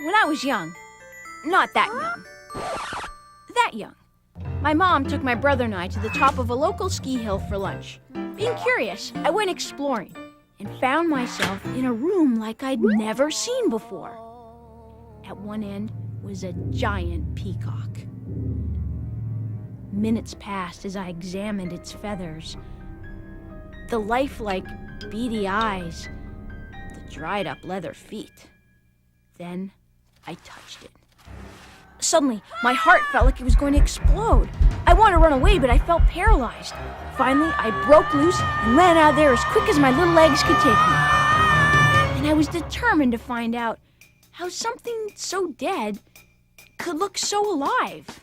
When I was young, not that young, that young, my mom took my brother and I to the top of a local ski hill for lunch. Being curious, I went exploring and found myself in a room like I'd never seen before. At one end was a giant peacock. Minutes passed as I examined its feathers, the lifelike, beady eyes, the dried-up leather feet. Then I touched it. Suddenly, my heart felt like it was going to explode. I wanted to run away, but I felt paralyzed. Finally, I broke loose and ran out of there as quick as my little legs could take me. And I was determined to find out how something so dead could look so alive.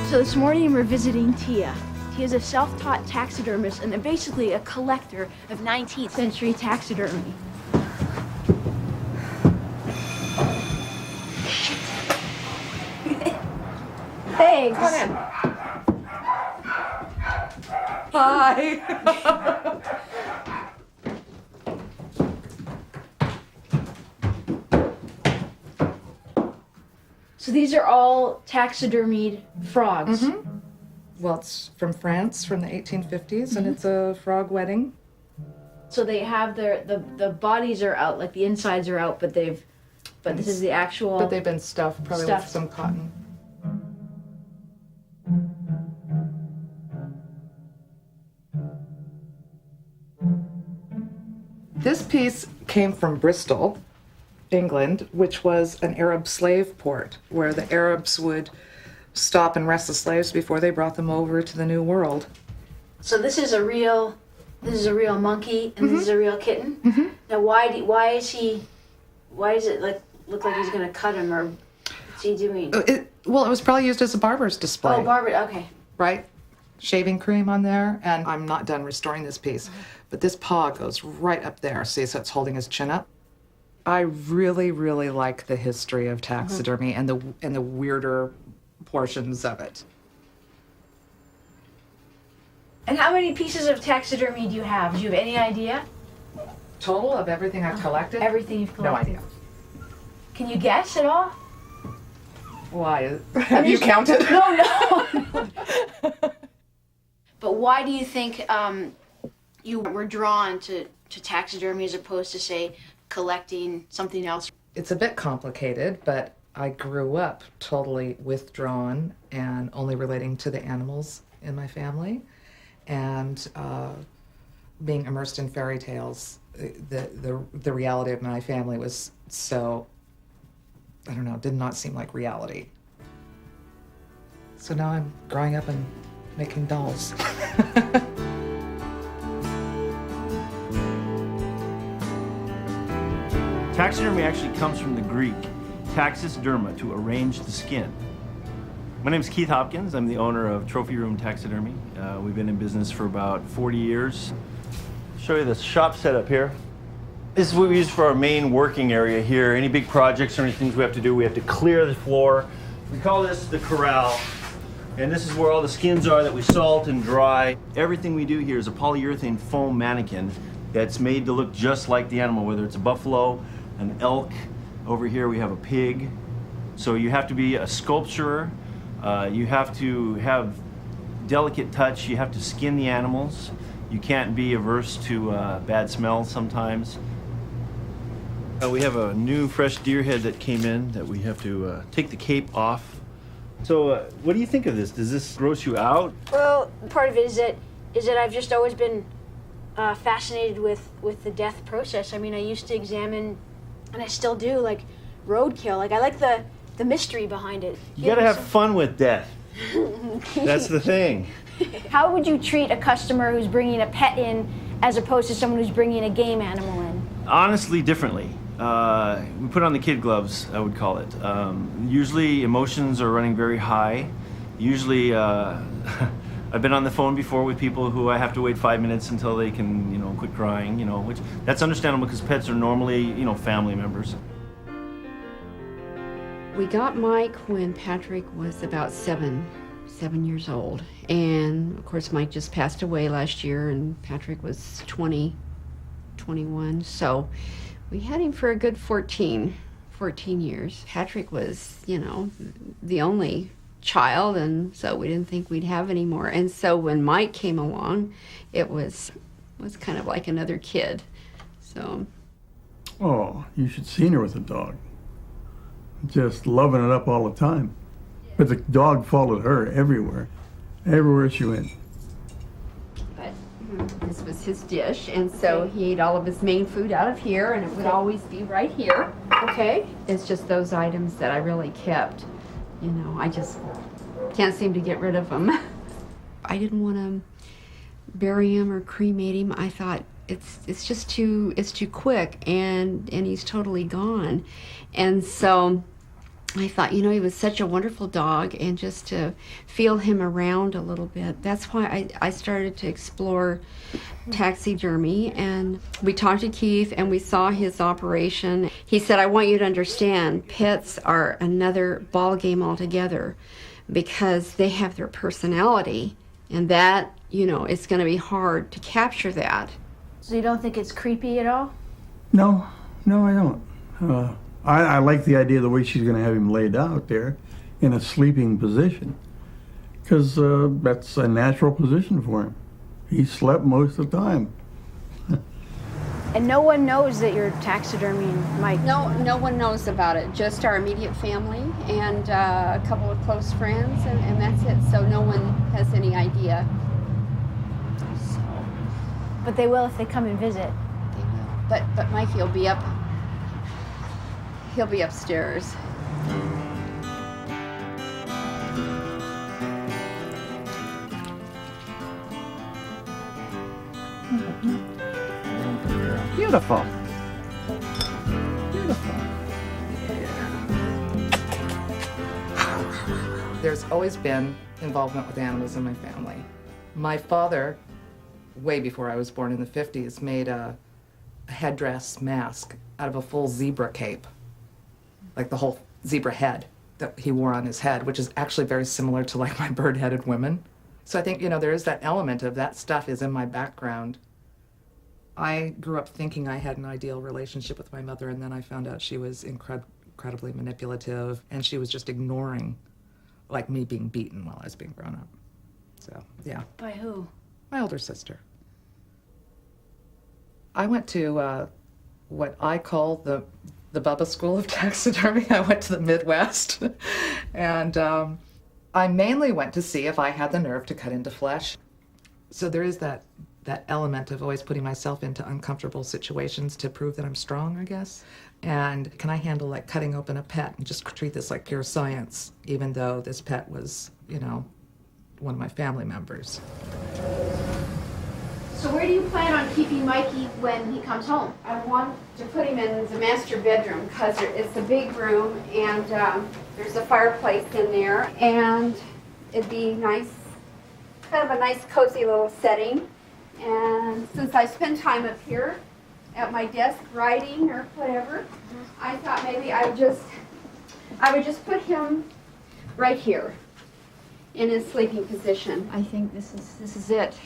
So this morning we're visiting Tia. Tia's a self-taught taxidermist and basically a collector of 19th century taxidermy. Thanks. Come on in. Hi. So these are all taxidermied frogs. Mm-hmm. Well, it's from France from the 1850s, and it's a frog wedding. So they have the bodies are out, like the insides are out, but this is the actual. But they've been stuffed, probably with some cotton. This piece came from Bristol, England, which was an Arab slave port where the Arabs would stop and rest the slaves before they brought them over to the New World. So this is a real monkey and this is a real kitten. Mm-hmm. Now why does it look like he's gonna cut him, or what's he doing? It was probably used as a barber's display. Oh, barber, okay. Right? Shaving cream on there, and I'm not done restoring this piece, but this paw goes right up there. See, so it's holding his chin up. I really, really like the history of taxidermy and the weirder portions of it. And how many pieces of taxidermy do you have? Do you have any idea? Total of everything I've collected? Everything you've collected. No idea. Can you guess at all? Why? Have you counted? No. But why do you think you were drawn to taxidermy as opposed to, say, collecting something else? It's a bit complicated, but I grew up totally withdrawn and only relating to the animals in my family, and being immersed in fairy tales. The reality of my family was so, I don't know, did not seem like reality. So now I'm growing up and making dolls. Taxidermy actually comes from the Greek taxiderma, to arrange the skin. My name is Keith Hopkins. I'm the owner of Trophy Room Taxidermy. We've been in business for about 40 years. I'll show you the shop setup here. This is what we use for our main working area here. Any big projects or anything we have to do, we have to clear the floor. We call this the corral. And this is where all the skins are that we salt and dry. Everything we do here is a polyurethane foam mannequin that's made to look just like the animal, whether it's a buffalo, an elk. Over here we have a pig. So you have to be a sculpturer. You have to have delicate touch. You have to skin the animals. You can't be averse to bad smells sometimes. We have a new fresh deer head that came in that we have to take the cape off. So what do you think of this? Does this gross you out? Well, part of it is that I've just always been fascinated with the death process. I mean, I used to examine, and I still do, like roadkill. Like I like the mystery behind it. You gotta have fun with death. That's the thing. How would you treat a customer who's bringing a pet in as opposed to someone who's bringing a game animal in? Honestly, differently. We put on the kid gloves, I would call it. Usually emotions are running very high. Usually, I've been on the phone before with people who I have to wait 5 minutes until they can, quit crying, which that's understandable because pets are normally, family members. We got Mike when Patrick was about seven 7 years old. And of course, Mike just passed away last year, and Patrick was 20, 21. So we had him for a good 14 years. Patrick was, the only child, and so we didn't think we'd have any more. And so when Mike came along, it was kind of like another kid. So. Oh, you should seen her with the dog. Just loving it up all the time. But the dog followed her everywhere she went. But this was his dish, and so he ate all of his main food out of here, and it would always be right here. Okay. It's just those items that I really kept. I just can't seem to get rid of them. I didn't want to bury him or cremate him. I thought it's just too quick, and he's totally gone. And so I thought, he was such a wonderful dog, and just to feel him around a little bit. That's why I started to explore taxidermy, and we talked to Keith, and we saw his operation. He said, I want you to understand, pets are another ball game altogether, because they have their personality, and that, it's going to be hard to capture that. So you don't think it's creepy at all? No, I don't. I like the idea of the way she's going to have him laid out there in a sleeping position, because that's a natural position for him. He slept most of the time. And no one knows that you're taxidermying Mike? No one knows about it. Just our immediate family and a couple of close friends, and that's it. So no one has any idea. So, But they will if they come and visit. they will. But Mike, he'll be upstairs. Beautiful. There's always been involvement with animals in my family. My father, way before I was born in the 50s, made a headdress mask out of a full zebra cape, like the whole zebra head that he wore on his head, which is actually very similar to like my bird-headed women. So I think, there is that element of that stuff is in my background. I grew up thinking I had an ideal relationship with my mother, and then I found out she was incredibly manipulative, and she was just ignoring, like, me being beaten while I was being grown up. So, yeah. By who? My older sister. I went to what I call the Bubba School of Taxidermy. I went to the Midwest, and I mainly went to see if I had the nerve to cut into flesh. So there is that element of always putting myself into uncomfortable situations to prove that I'm strong, I guess. And can I handle like cutting open a pet and just treat this like pure science, even though this pet was, one of my family members. So where do you plan on keeping Mikey when he comes home? I want to put him in the master bedroom because it's a big room, and there's a fireplace in there, and it'd be nice, kind of a nice cozy little setting. And since I spend time up here at my desk writing or whatever, I thought maybe I would just put him right here in his sleeping position. I think this is it.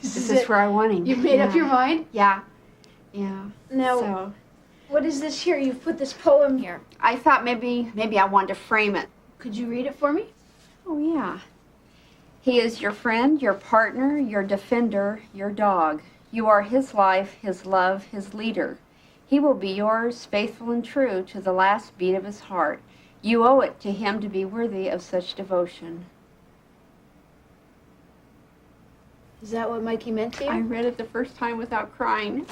This is where I want him. You've made up your mind? Yeah. Now, So what is this here? You've put this poem here. I thought maybe I wanted to frame it. Could you read it for me? Oh yeah. He is your friend, your partner, your defender, your dog. You are his life, his love, his leader. He will be yours, faithful and true to the last beat of his heart. You owe it to him to be worthy of such devotion. Is that what Mikey meant to you? I read it the first time without crying.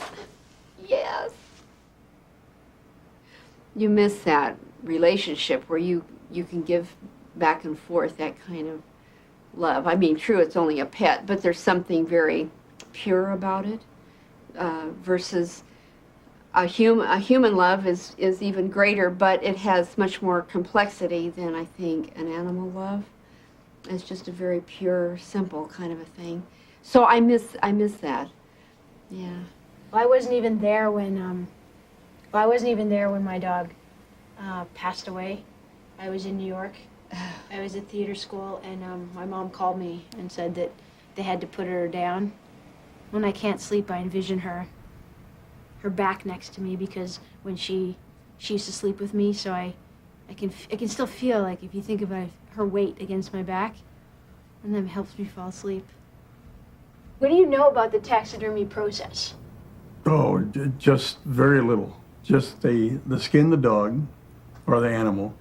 Yes. You miss that relationship where you can give back and forth that kind of love. I mean, true, it's only a pet, but there's something very pure about it versus a human love is even greater, but it has much more complexity than I think an animal love. It's just a very pure, simple kind of a thing. So I miss that. Yeah. Well, I wasn't even there when my dog passed away. I was in New York I was at theater school, and my mom called me and said that they had to put her down. When I can't sleep, I envision her back next to me, because when she used to sleep with me, so I can still feel, like, if you think about her weight against my back, and that helps me fall asleep. What do you know about the taxidermy process? Oh, just very little. Just they skin the dog or the animal,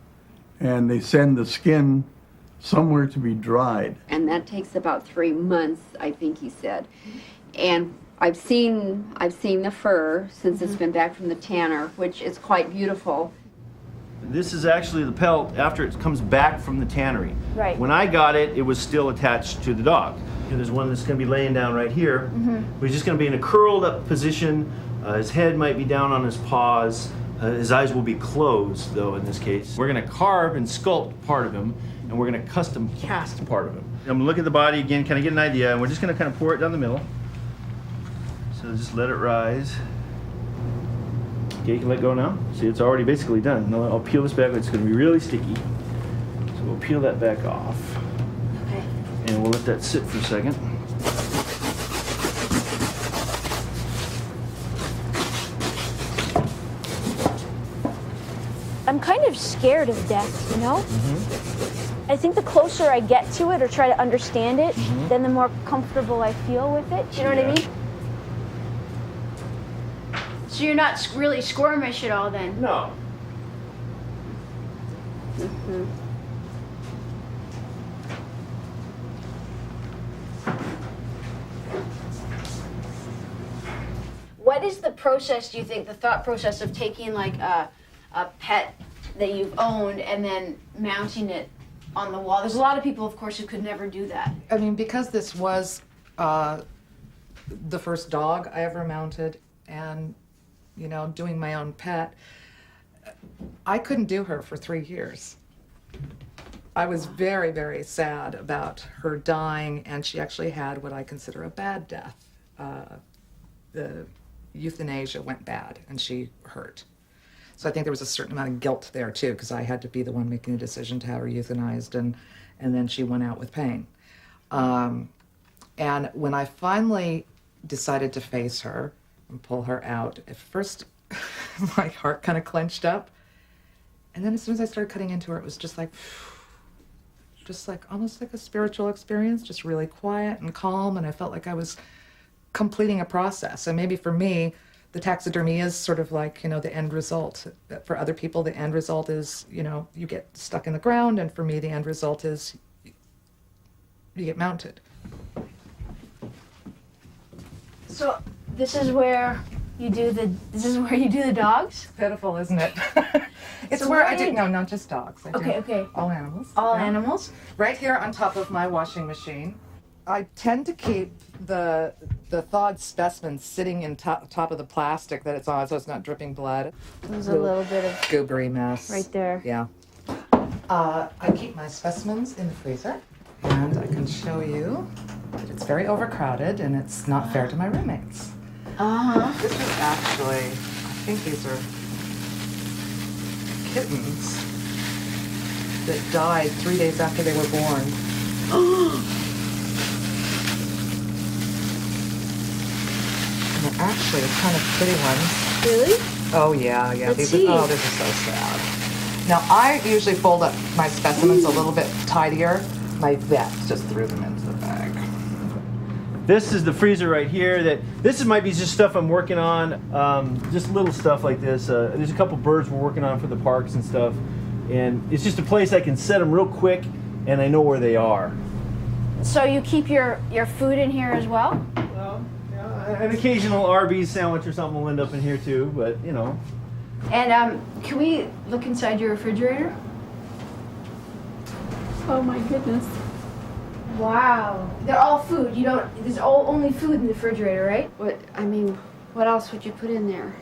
and they send the skin somewhere to be dried. And that takes about 3 months, I think he said. And I've seen the fur since it's been back from the tanner, which is quite beautiful. This is actually the pelt after it comes back from the tannery. Right. When I got it, it was still attached to the dog. There's one that's going to be laying down right here. He's just going to be in a curled up position. His head might be down on his paws. His eyes will be closed, though, in this case. We're going to carve and sculpt part of him, and we're going to custom cast part of him. I'm going to look at the body again, kind of get an idea, and we're just going to kind of pour it down the middle. So just let it rise. Okay, you can let go now. See, it's already basically done. Now I'll peel this back. It's going to be really sticky. So we'll peel that back off. Okay. And we'll let that sit for a second. I'm kind of scared of death, you know? I think the closer I get to it or try to understand it, then the more comfortable I feel with it. You know what I mean? So you're not really squirmish at all then? No. What is the process, do you think, the thought process of taking like a pet that you've owned and then mounting it on the wall? There's a lot of people, of course, who could never do that. I mean, because this was the first dog I ever mounted, and, you know, doing my own pet, I couldn't do her for 3 years. I was very, very sad about her dying, and she actually had what I consider a bad death. The euthanasia went bad, and she hurt. So I think there was a certain amount of guilt there too, because I had to be the one making the decision to have her euthanized, and then she went out with pain. And when I finally decided to face her and pull her out, at first my heart kind of clenched up, and then as soon as I started cutting into her, it was just like almost like a spiritual experience, just really quiet and calm, and I felt like I was completing a process. And maybe for me, the taxidermy is sort of like, you know, the end result. For other people, the end result is, you know, you get stuck in the ground, and for me, the end result is you get mounted. So this is where you do the dogs? Pitiful, isn't it? It's So where I where do, did- no, not just dogs. I do Okay. all animals. All Yeah. animals? Right here on top of my washing machine. I tend to keep the thawed specimen sitting in top of the plastic that it's on, so it's not dripping blood. There's a little bit of Goobery mess. right there. Yeah. I keep my specimens in the freezer, and I can show you that it's very overcrowded, and it's not fair to my roommates. This is actually, I think these are kittens that died 3 days after they were born. And they're actually kind of pretty ones. Really? Oh yeah. Let's These see. are so sad. Now I usually fold up my specimens a little bit tidier. My vet just threw them into the bag. This is the freezer right here. This might be just stuff I'm working on, just little stuff like this. There's a couple birds we're working on for the parks and stuff, and it's just a place I can set them real quick, and I know where they are. So you keep your food in here as well? Well, yeah, an occasional Arby's sandwich or something will end up in here too, but you know. And can we look inside your refrigerator? Oh my goodness. Wow. They're all food. There's only food in the refrigerator, right? What else would you put in there?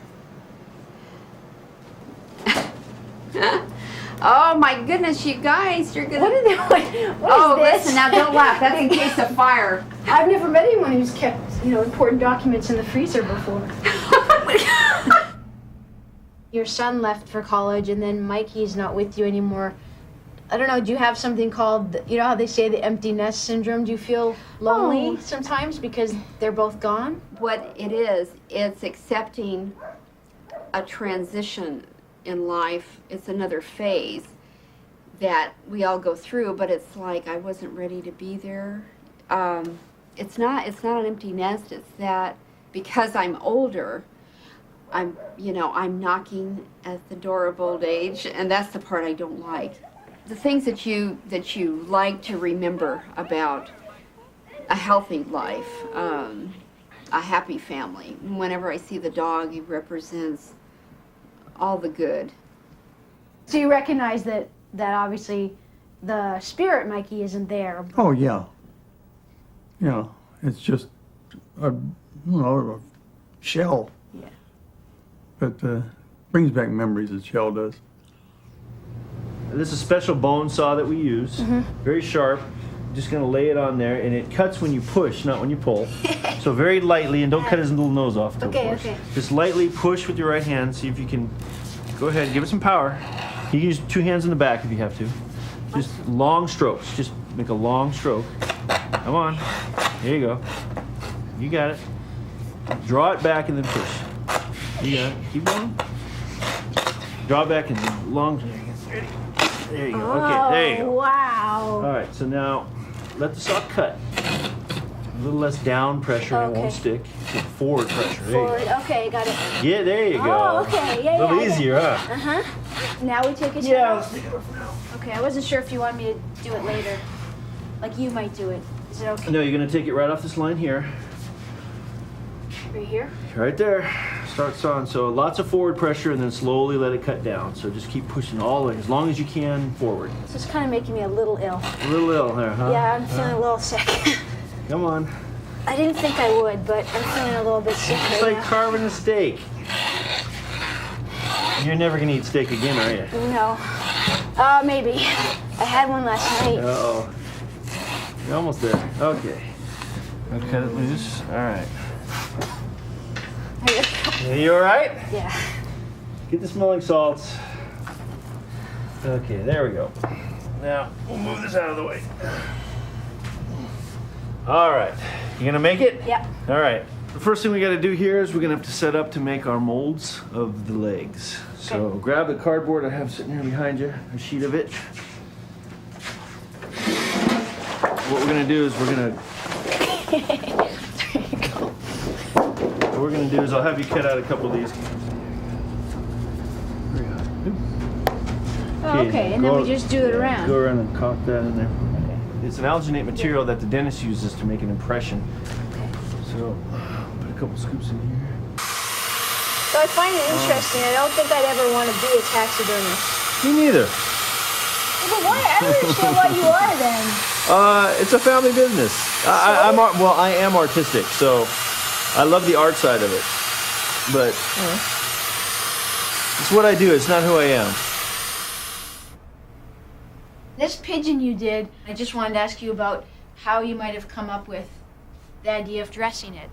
Oh my goodness, you guys, you're gonna. What is this? Listen, now don't laugh. That's in case of fire. I've never met anyone who's kept, important documents in the freezer before. Your son left for college, and then Mikey's not with you anymore. I don't know, do you have something called, you know how they say the empty nest syndrome? Do you feel lonely sometimes because they're both gone? What it is, it's accepting a transition in life. It's another phase that we all go through, but it's like I wasn't ready to be there. It's not an empty nest. It's that because I'm older, I'm knocking at the door of old age, and that's the part I don't like. The things that you like to remember about a healthy life, a happy family. Whenever I see the dog, he represents all the good. So you recognize that obviously the spirit Mikey isn't there. Oh, yeah. Yeah, it's just a shell. Yeah. But brings back memories, the shell does. This is a special bone saw that we use, very sharp. Just gonna lay it on there, and it cuts when you push, not when you pull. So very lightly, and don't cut his little nose off. Okay. Just lightly push with your right hand. See if you can. Go ahead, give it some power. You can use 2 hands in the back if you have to. Just long strokes. Just make a long stroke. Come on. There you go. You got it. Draw it back and then push. You got it. Keep going. Draw it back and then long. There you go. Okay, there you go. Wow. All right, so now let the saw cut. A little less down pressure and it won't stick. Just forward pressure. There Forward. you go. Okay, got it. Yeah, there you go. Oh, okay. Yeah, A little yeah, easier, huh? Uh-huh. Now we take it Yeah, down? let's take it off now. Okay, I wasn't sure if you wanted me to do it later. Like you might do it. Is it okay? No, you're gonna take it right off this line here. Right here? Right there. Starts on. So lots of forward pressure and then slowly let it cut down. So just keep pushing all the way, as long as you can forward. This is kind of making me a little ill. A little ill there, huh? Yeah, I'm feeling a little sick. Come on. I didn't think I would, but I'm feeling a little bit sick It's right like carving a steak. You're never gonna eat steak again, are you? now. No. Maybe. I had one last night. Uh-oh. You're almost there. Okay. I'll cut it loose. All right. Are you all right? Yeah. Get the smelling salts. Okay, there we go. Now, we'll move this out of the way. All right. You gonna make it? Yep. All right. The first thing we gotta do here is we're gonna have to set up to make our molds of the legs. So grab the cardboard I have sitting here behind you, a sheet of it. What we're gonna do is I'll have you cut out a couple of these. Oh, okay, and then we just do it around. Go around and caulk that in there. Okay. It's an alginate material that the dentist uses to make an impression. Okay. So, put a couple scoops in here. So I find it interesting. I don't think I'd ever want to be a taxidermist. Me neither. But why? I don't understand why you are then. It's a family business. I am artistic, so I love the art side of it. But it's what I do. It's not who I am. This pigeon you did, I just wanted to ask you about how you might have come up with the idea of dressing it.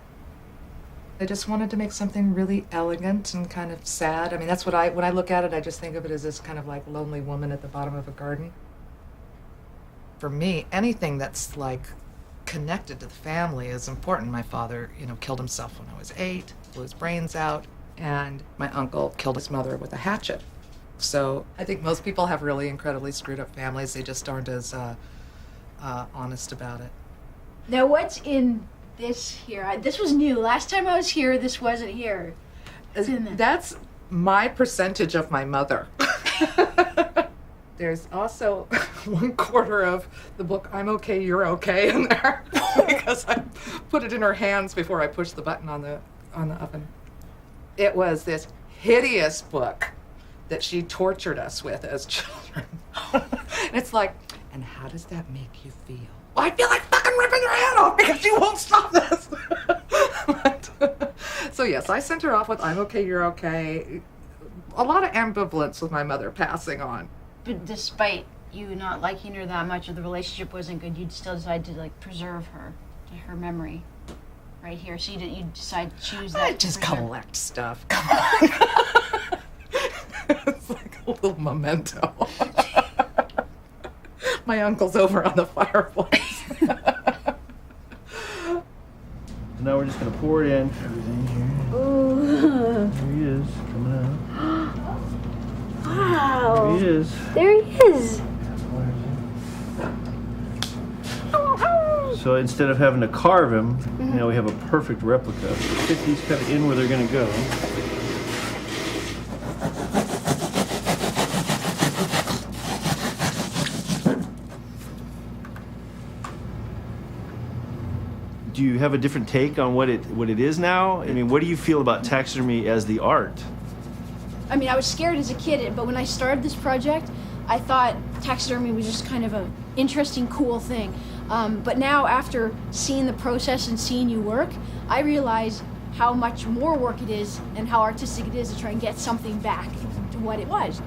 I just wanted to make something really elegant and kind of sad. I mean, that's what when I look at it, I just think of it as this kind of like lonely woman at the bottom of a garden. For me, anything that's like connected to the family is important. My father, killed himself when I was 8, blew his brains out, and my uncle killed his mother with a hatchet. So I think most people have really incredibly screwed up families. They just aren't as honest about it. Now, what's in this here? This was new. Last time I was here, this wasn't here. What's in this? That's my percentage of my mother. There's also 1/4 of the book I'm Okay, You're Okay in there because I put it in her hands before I pushed the button on the oven. It was this hideous book that she tortured us with as children. And it's like, and how does that make you feel? Well, I feel like fucking ripping her head off because she won't stop this. So yes, I sent her off with I'm Okay, You're Okay. A lot of ambivalence with my mother passing on. But despite you not liking her that much or the relationship wasn't good, you'd still decide to preserve her memory right here. So you decide to choose that. I just collect stuff. Come on. It's like a little memento. My uncle's over on the fireplace. Now we're just gonna pour it in. Everything here. Ooh. There he is, coming out. Wow. There he is. There he is. So instead of having to carve him, now we have a perfect replica. Fit these kind of in where they're gonna go. Do you have a different take on what it is now? I mean, what do you feel about taxidermy as the art? I mean, I was scared as a kid, but when I started this project, I thought taxidermy was just kind of an interesting, cool thing. But now, after seeing the process and seeing you work, I realize how much more work it is and how artistic it is to try and get something back to what it was.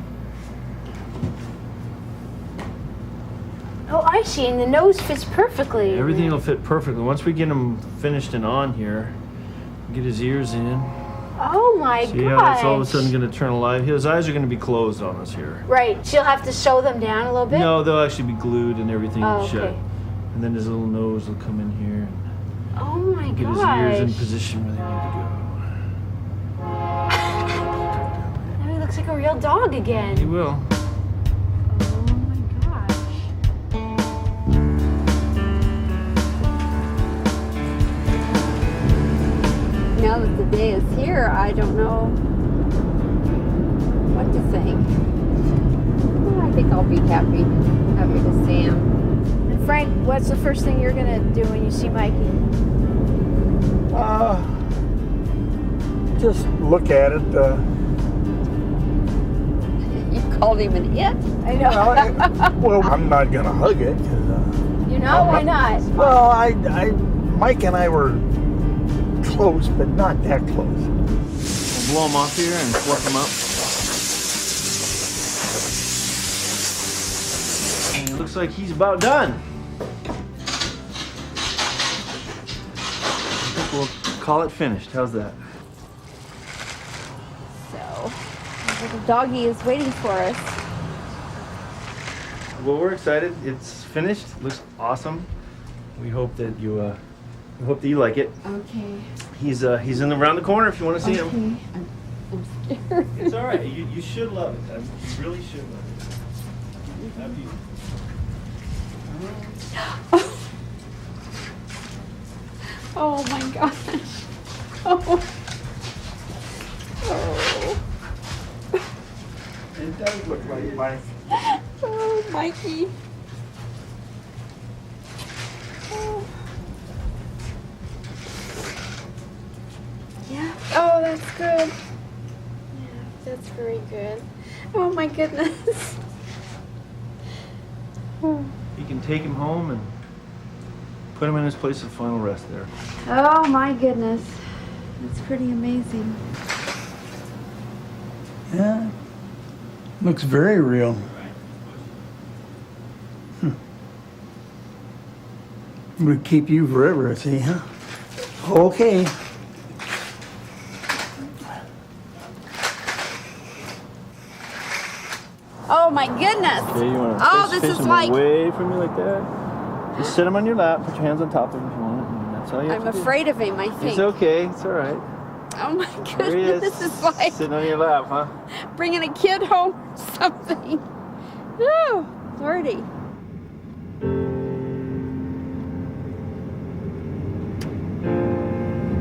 Oh, I see, and the nose fits perfectly. Everything will fit perfectly. Once we get him finished and on here, get his ears in. Oh my gosh. See how that's all of a sudden going to turn alive? His eyes are going to be closed on us here. Right, so you'll have to sew them down a little bit? No, they'll actually be glued and everything shut. Okay. And then his little nose will come in here and Oh my get gosh. his ears in position where they need to go. Now he looks like a real dog again. He will. Oh my gosh. Now that the day is here, I don't know what to think. Well, I think I'll be happy to see him. And Frank, what's the first thing you're gonna do when you see Mikey? Just look at it. You called him an it? I know. Well, I'm not gonna hug it. 'Cause, You know, why not? well, Mike and I were close, but not that close. We'll blow him off here and fluff him up. And it looks like he's about done. I think we'll call it finished. How's that? So, the little doggy is waiting for us. Well, we're excited. It's finished. Looks awesome. We hope that you like it. Okay. He's in around the corner if you want to see him. I'm scared. It's all right. You should love it. You really should love it. After you. Oh my gosh. Oh. Oh. It does look like Mike. Oh, Mikey. Oh. Yeah. Oh, that's good. Yeah, that's very good. Oh my goodness. Oh. You can take him home and put him in his place of final rest there. Oh my goodness. That's pretty amazing. Yeah. Looks very real. Would keep you forever, I see, huh? Okay. Oh my goodness. Okay, you want Oh, to this is him like- away from you like that? Just sit him on your lap. Put your hands on top of him if you want. And that's all you have I'm to do. afraid of him, I think. It's okay. It's all right. Oh my There he is. goodness. This is like Sitting on your lap, huh? bringing a kid home or something. Oh, Lordy.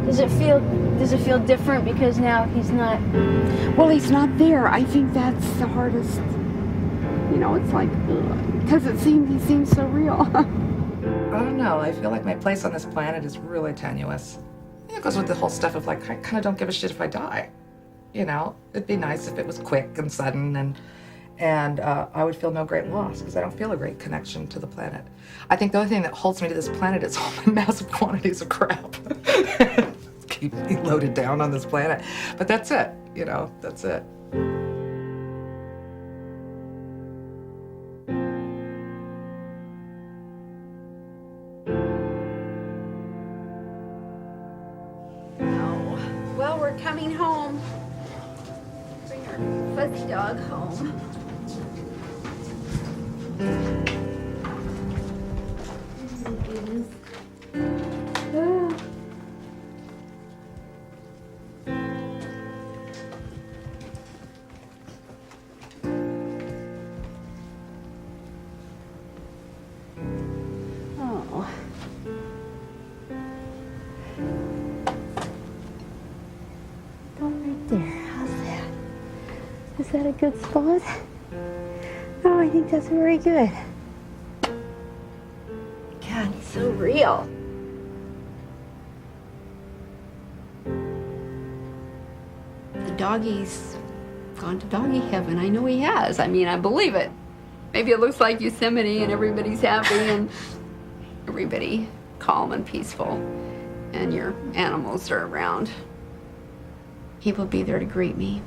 Does it feel different because now he's not? Well, he's not there. I think that's the hardest. You know, it's like, because he seems so real. I don't know. I feel like my place on this planet is really tenuous. It goes with the whole stuff of like, I kind of don't give a shit if I die. You know, it'd be nice if it was quick and sudden, and I would feel no great loss because I don't feel a great connection to the planet. I think the only thing that holds me to this planet is all the massive quantities of crap. Keep me loaded down on this planet. But that's it, you know, that's it. Well, we're coming home. Bring our fuzzy dog home. Is that a good spot? Oh, I think that's very good. God, he's so real. The doggy's gone to doggy heaven. I know he has. I mean, I believe it. Maybe it looks like Yosemite and everybody's happy and everybody calm and peaceful and your animals are around. He will be there to greet me.